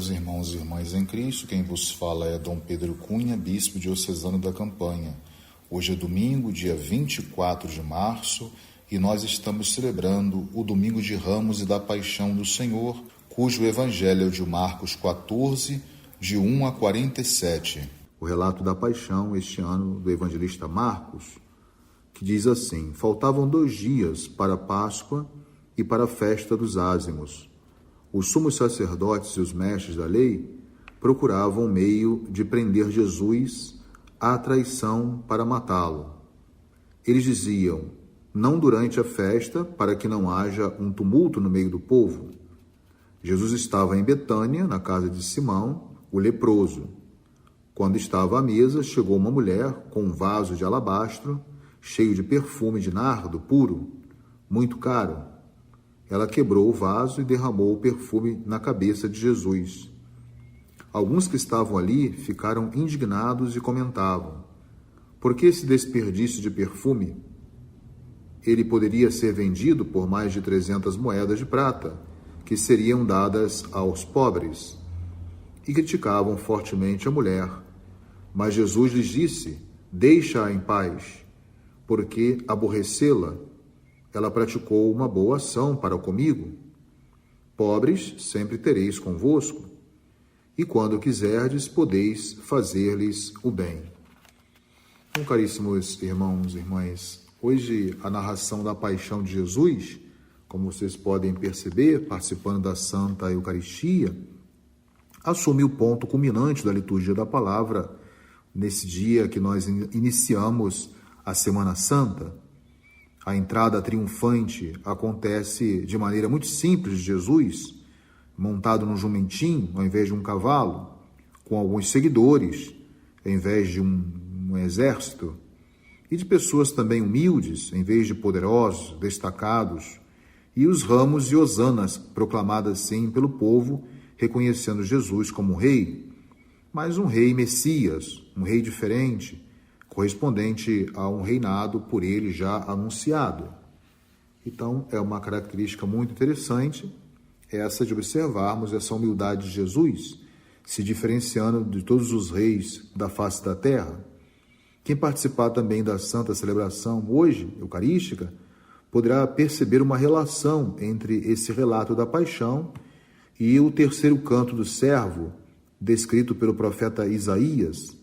Caros irmãos e irmãs em Cristo, quem vos fala é Dom Pedro Cunha, bispo diocesano da Campanha. Hoje é domingo, dia 24 de março, e nós estamos celebrando o Domingo de Ramos e da Paixão do Senhor, cujo evangelho é o de Marcos 14, de 1 a 47. O relato da paixão este ano do evangelista Marcos, que diz assim: faltavam 2 dias para a Páscoa e para a festa dos ázimos. Os sumos sacerdotes e os mestres da lei procuravam um meio de prender Jesus à traição para matá-lo. Eles diziam: não durante a festa, para que não haja um tumulto no meio do povo. Jesus estava em Betânia, na casa de Simão, o leproso. Quando estava à mesa, chegou uma mulher com um vaso de alabastro, cheio de perfume de nardo puro, muito caro. Ela quebrou o vaso e derramou o perfume na cabeça de Jesus. Alguns que estavam ali ficaram indignados e comentavam: por que esse desperdício de perfume? Ele poderia ser vendido por mais de 300 moedas de prata, que seriam dadas aos pobres. E criticavam fortemente a mulher. Mas Jesus lhes disse: deixa-a em paz, porque aborrecê-la, ela praticou uma boa ação para comigo. Pobres sempre tereis convosco, e quando quiserdes, podeis fazer-lhes o bem. Então, caríssimos irmãos e irmãs, hoje a narração da paixão de Jesus, como vocês podem perceber, participando da Santa Eucaristia, assume o ponto culminante da liturgia da palavra, nesse dia que nós iniciamos a Semana Santa. A entrada triunfante acontece de maneira muito simples de Jesus, montado num jumentinho ao invés de um cavalo, com alguns seguidores ao invés de um exército, e de pessoas também humildes em vez de poderosos, destacados, e os ramos e hosanas proclamadas assim pelo povo, reconhecendo Jesus como rei, mas um rei Messias, um rei diferente, correspondente a um reinado por ele já anunciado. Então, é uma característica muito interessante essa de observarmos essa humildade de Jesus, se diferenciando de todos os reis da face da terra. Quem participar também da Santa Celebração hoje, eucarística, poderá perceber uma relação entre esse relato da paixão e o terceiro canto do servo, descrito pelo profeta Isaías.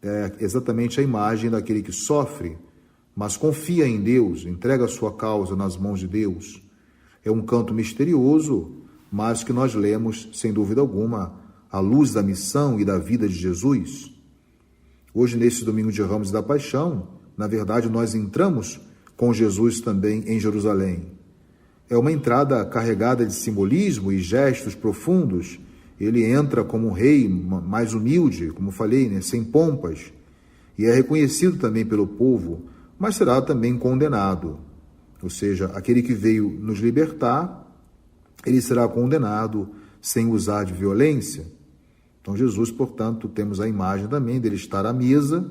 É exatamente a imagem daquele que sofre, mas confia em Deus, entrega a sua causa nas mãos de Deus. É um canto misterioso, mas que nós lemos, sem dúvida alguma, à luz da missão e da vida de Jesus. Hoje, nesse Domingo de Ramos e da Paixão, na verdade, nós entramos com Jesus também em Jerusalém. É uma entrada carregada de simbolismo e gestos profundos. Ele entra como um rei mais humilde, como falei, sem pompas, e é reconhecido também pelo povo, mas será também condenado. Ou seja, aquele que veio nos libertar, ele será condenado sem usar de violência. Então Jesus, portanto, temos a imagem também dele estar à mesa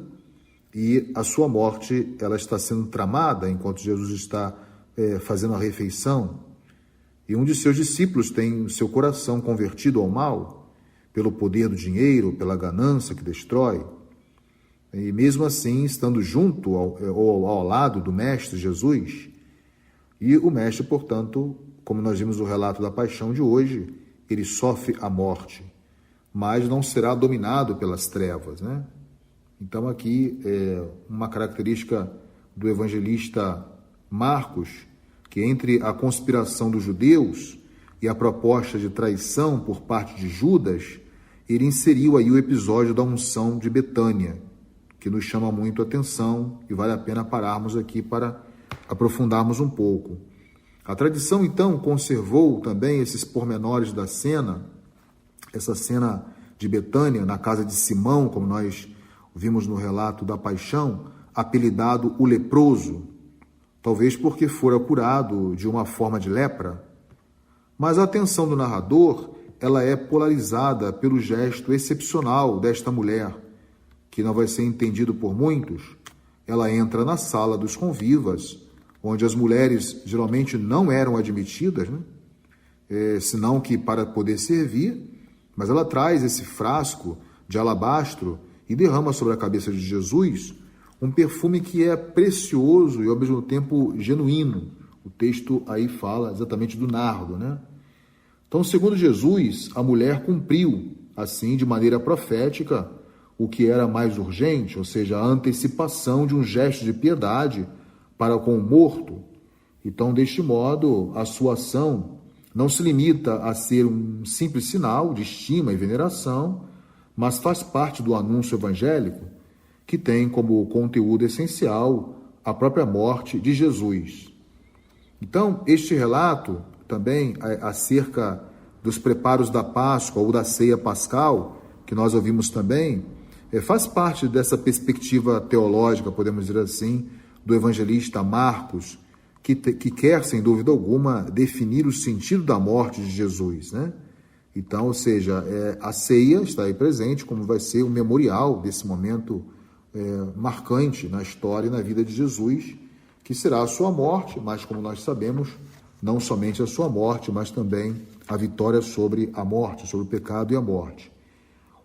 e a sua morte ela está sendo tramada enquanto Jesus está fazendo a refeição. E um de seus discípulos tem seu coração convertido ao mal, pelo poder do dinheiro, pela ganância que destrói. E mesmo assim, estando junto ao lado do Mestre Jesus, e o Mestre, portanto, como nós vimos no relato da paixão de hoje, ele sofre a morte, mas não será dominado pelas trevas, né? Então aqui é uma característica do evangelista Marcos, que entre a conspiração dos judeus e a proposta de traição por parte de Judas, ele inseriu aí o episódio da unção de Betânia, que nos chama muito a atenção e vale a pena pararmos aqui para aprofundarmos um pouco. A tradição, então, conservou também esses pormenores da cena, essa cena de Betânia, na casa de Simão, como nós vimos no relato da paixão, apelidado o leproso, talvez porque fora curado de uma forma de lepra. Mas a atenção do narrador, ela é polarizada pelo gesto excepcional desta mulher, que não vai ser entendido por muitos. Ela entra na sala dos convivas, onde as mulheres geralmente não eram admitidas, senão que para poder servir, Mas ela traz esse frasco de alabastro e derrama sobre a cabeça de Jesus um perfume que é precioso e ao mesmo tempo genuíno. O texto aí fala exatamente do nardo, né? Então, segundo Jesus, a mulher cumpriu, assim, de maneira profética, o que era mais urgente, ou seja, a antecipação de um gesto de piedade para com o morto. Então, deste modo, a sua ação não se limita a ser um simples sinal de estima e veneração, mas faz parte do anúncio evangélico, que tem como conteúdo essencial a própria morte de Jesus. Então, este relato também acerca dos preparos da Páscoa ou da ceia pascal, que nós ouvimos também, faz parte dessa perspectiva teológica, podemos dizer assim, do evangelista Marcos, que quer, sem dúvida alguma, definir o sentido da morte de Jesus, né? Então, ou seja, a ceia está aí presente, como vai ser o memorial desse momento marcante na história e na vida de Jesus, que será a sua morte, mas, como nós sabemos, não somente a sua morte, mas também a vitória sobre a morte, sobre o pecado e a morte.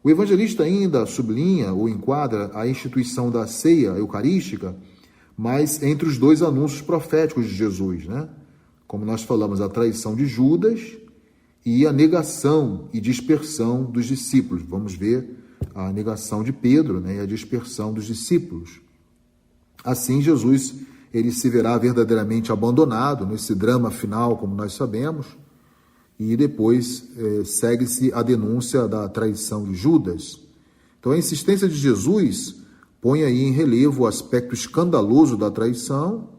O evangelista ainda sublinha ou enquadra a instituição da ceia eucarística, mas entre os dois anúncios proféticos de Jesus, né? Como nós falamos, a traição de Judas e a negação e dispersão dos discípulos. Vamos ver a negação de Pedro, né, e a dispersão dos discípulos. Assim, Jesus ele se verá verdadeiramente abandonado nesse drama final, como nós sabemos, e depois segue-se a denúncia da traição de Judas. Então, a insistência de Jesus põe aí em relevo o aspecto escandaloso da traição,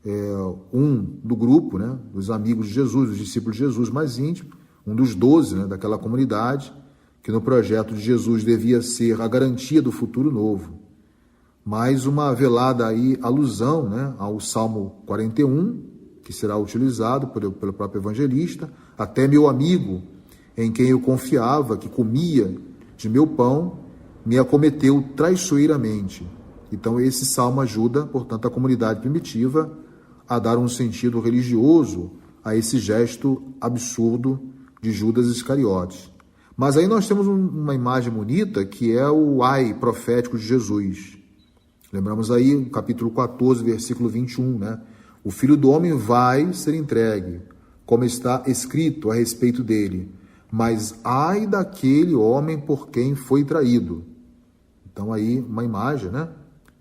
do grupo, né, dos amigos de Jesus, dos discípulos de Jesus mais íntimos, um dos 12, né, daquela comunidade, que no projeto de Jesus devia ser a garantia do futuro novo. Mais uma velada aí alusão, né, ao Salmo 41, que será utilizado pelo próprio evangelista, até meu amigo, em quem eu confiava, que comia de meu pão, me acometeu traiçoeiramente. Então esse salmo ajuda, portanto, a comunidade primitiva a dar um sentido religioso a esse gesto absurdo de Judas Iscariotes. Mas aí nós temos uma imagem bonita que é o ai profético de Jesus. Lembramos aí o capítulo 14, versículo 21, né? O Filho do Homem vai ser entregue, como está escrito a respeito dele. Mas ai daquele homem por quem foi traído. Então aí uma imagem, né?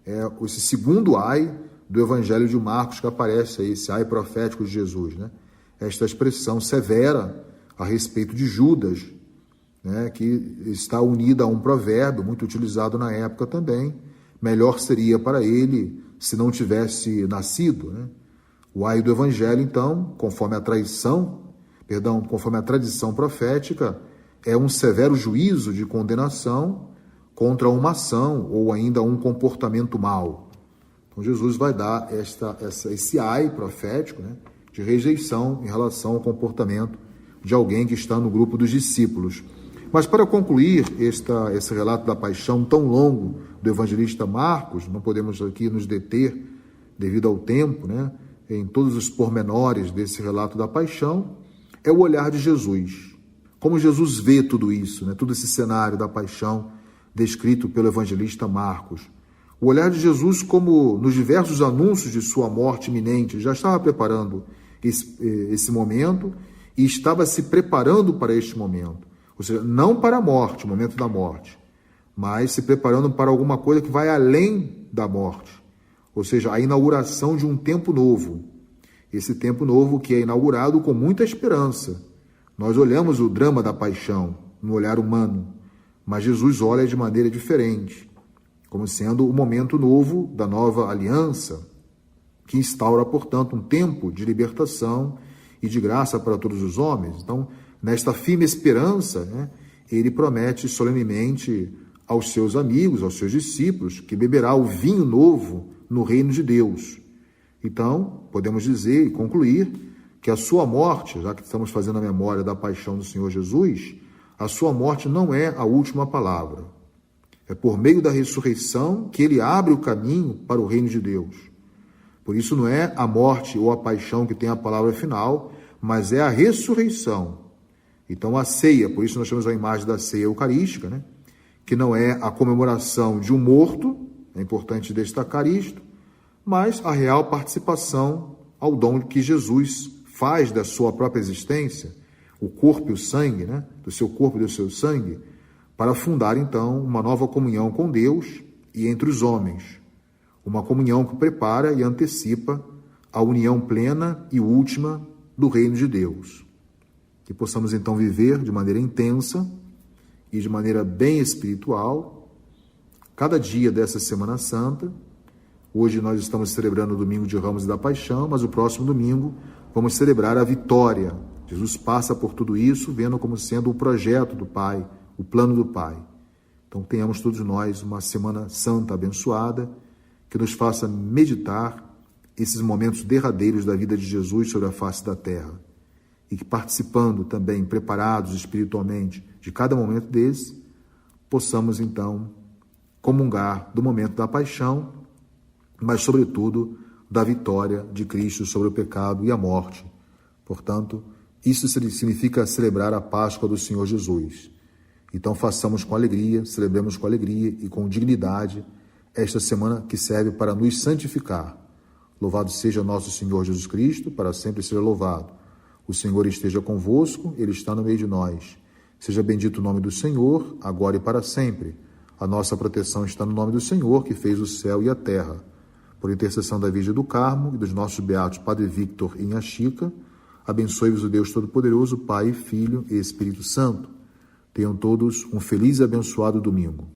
É esse segundo ai do Evangelho de Marcos que aparece aí, esse ai profético de Jesus, né? Esta expressão severa a respeito de Judas, né? Que está unida a um provérbio muito utilizado na época também. Melhor seria para ele se não tivesse nascido, né? O ai do Evangelho, então, conforme a tradição profética, é um severo juízo de condenação contra uma ação ou ainda um comportamento mau. Então, Jesus vai dar esse ai profético, né, de rejeição em relação ao comportamento de alguém que está no grupo dos discípulos. Mas para concluir esse relato da paixão tão longo do evangelista Marcos, não podemos aqui nos deter devido ao tempo, né, em todos os pormenores desse relato da paixão, é o olhar de Jesus. Como Jesus vê tudo isso, né, todo esse cenário da paixão descrito pelo evangelista Marcos. O olhar de Jesus, como nos diversos anúncios de sua morte iminente, já estava preparando esse momento e estava se preparando para este momento. Ou seja, não para a morte, o momento da morte, mas se preparando para alguma coisa que vai além da morte. Ou seja, a inauguração de um tempo novo. Esse tempo novo que é inaugurado com muita esperança. Nós olhamos o drama da paixão no olhar humano, mas Jesus olha de maneira diferente, como sendo o momento novo da nova aliança, que instaura, portanto, um tempo de libertação e de graça para todos os homens. Então, nesta firme esperança, né, ele promete solenemente aos seus amigos, aos seus discípulos, que beberá o vinho novo no reino de Deus. Então, podemos dizer e concluir que a sua morte, já que estamos fazendo a memória da paixão do Senhor Jesus, a sua morte não é a última palavra. É por meio da ressurreição que ele abre o caminho para o reino de Deus. Por isso não é a morte ou a paixão que tem a palavra final, mas é a ressurreição. Então a ceia, por isso nós temos a imagem da ceia eucarística, né? Que não é a comemoração de um morto, é importante destacar isto, mas a real participação ao dom que Jesus faz da sua própria existência, o corpo e o sangue, né? Do seu corpo e do seu sangue, para fundar então uma nova comunhão com Deus e entre os homens, uma comunhão que prepara e antecipa a união plena e última do reino de Deus. Que possamos então viver de maneira intensa e de maneira bem espiritual cada dia dessa Semana Santa. Hoje nós estamos celebrando o Domingo de Ramos e da Paixão, mas o próximo domingo vamos celebrar a vitória. Jesus passa por tudo isso, vendo como sendo o projeto do Pai, o plano do Pai. Então tenhamos todos nós uma Semana Santa abençoada, que nos faça meditar esses momentos derradeiros da vida de Jesus sobre a face da terra. E que participando também, preparados espiritualmente de cada momento desse, possamos então comungar do momento da paixão, mas sobretudo da vitória de Cristo sobre o pecado e a morte. Portanto, isso significa celebrar a Páscoa do Senhor Jesus. Então façamos com alegria, celebremos com alegria e com dignidade esta semana que serve para nos santificar. Louvado seja nosso Senhor Jesus Cristo, para sempre seja louvado. O Senhor esteja convosco, Ele está no meio de nós. Seja bendito o nome do Senhor, agora e para sempre. A nossa proteção está no nome do Senhor, que fez o céu e a terra. Por intercessão da Virgem do Carmo e dos nossos beatos Padre Victor e Inha Chica, abençoe-vos o Deus Todo-Poderoso, Pai, Filho e Espírito Santo. Tenham todos um feliz e abençoado domingo.